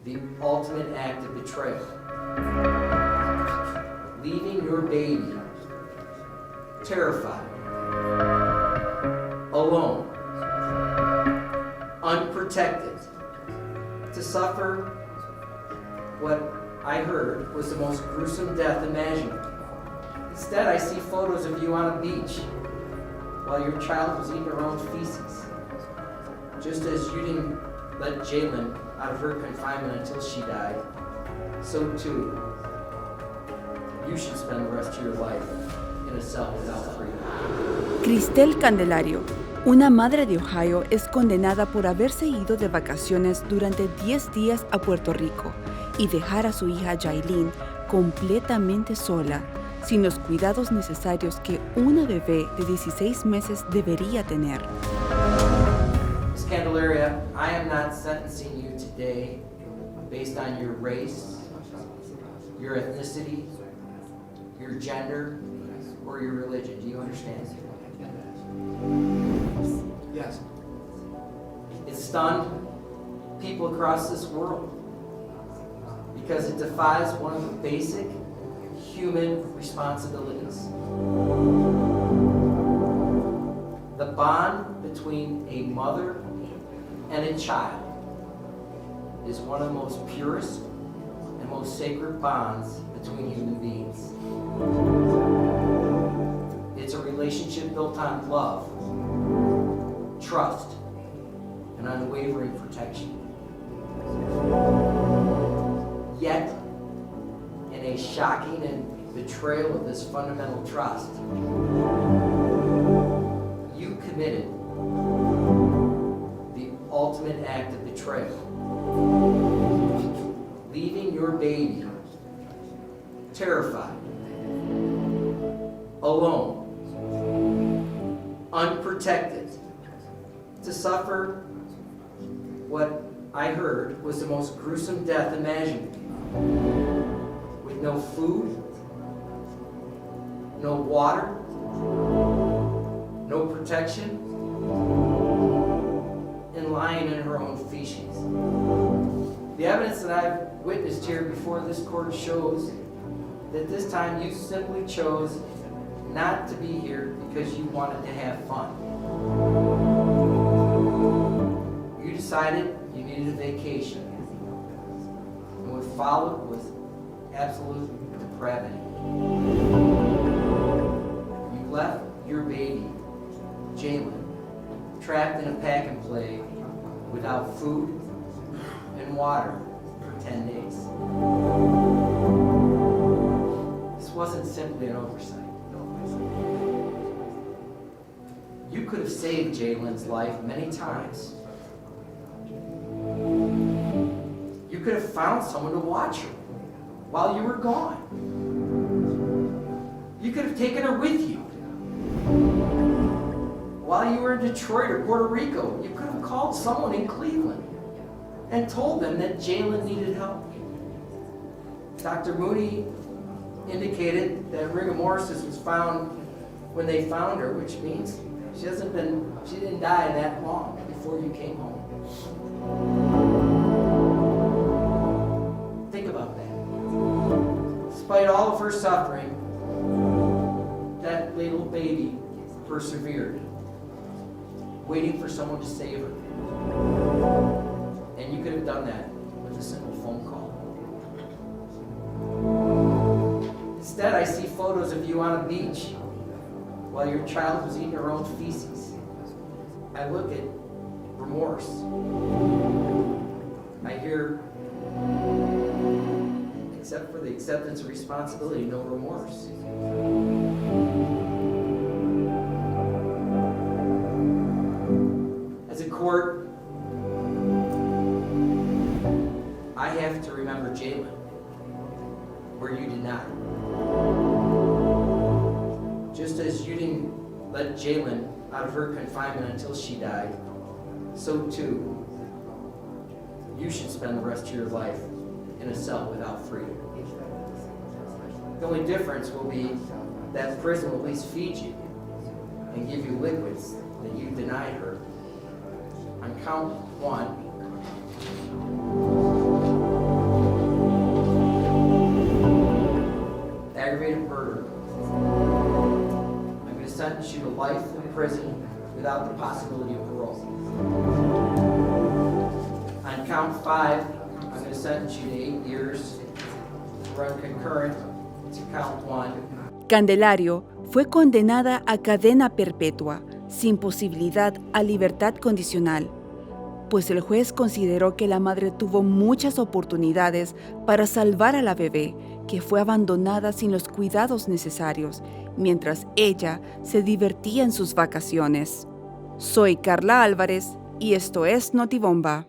the ultimate act of betrayal. Leaving your baby, terrified, alone, unprotected, to suffer what I heard was the most gruesome death imaginable. Instead, I see photos of you on a beach while your child was eating her own feces. Just as you didn't let Jalen out of her confinement until she died, so too, you should spend the rest of your life in a cell without freedom. Kristel Candelario, una madre de Ohio, es condenada por haberse ido de vacaciones durante 10 días a Puerto Rico y dejar a su hija Jailin completamente sola, sin los cuidados necesarios que una bebé de 16 meses debería tener. Ms. Candelario, I am not sentencing you today based on your race, your ethnicity, your gender, or your religion. Do you understand? Yes. It stunned people across this world because it defies one of the basic human responsibilities. The bond between a mother and a child is one of the most purest and most sacred bonds between human beings. It's a relationship built on love, trust, and unwavering protection. Yet, in a shocking and betrayal of this fundamental trust, you committed the ultimate act of betrayal. Leaving your baby, terrified, alone, unprotected, to suffer what I heard was the most gruesome death imaginable. With no food, no water, no protection, and lying in her own feces. The evidence that I've witnessed here before this court shows that this time you simply chose not to be here because you wanted to have fun. You decided you needed a vacation, and what followed was absolute depravity. You left your baby, Jalen, trapped in a pack and play without food and water for 10 days. This wasn't simply an oversight. You could have saved Jalen's life many times. You could have found someone to watch her while you were gone. You could have taken her with you. While you were in Detroit or Puerto Rico, you could have called someone in Cleveland and told them that Jalen needed help. Dr. Mooney indicated that rigor mortis was found when they found her, which means she didn't die that long before you came home. Think about that. Despite all of her suffering, that little baby persevered, waiting for someone to save her. And you could have done that with a simple phone call. Instead, I see photos of you on a beach while your child was eating her own feces. I look at remorse. I hear, except for the acceptance of responsibility, no remorse. As a court, I have to remember Jalen, where you did not. Just as you didn't let Jalen out of her confinement until she died, so too, you should spend the rest of your life in a cell without freedom. The only difference will be that prison will at least feed you and give you liquids that you denied her. On count one, prison without the possibility of parole. On count 5, I'm going to sentence you to 8 years, run concurrent to count 1. Candelario fue condenada a cadena perpetua, sin posibilidad a libertad condicional, pues el juez consideró que la madre tuvo muchas oportunidades para salvar a la bebé, que fue abandonada sin los cuidados necesarios, mientras ella se divertía en sus vacaciones. Soy Carla Álvarez y esto es Notibomba.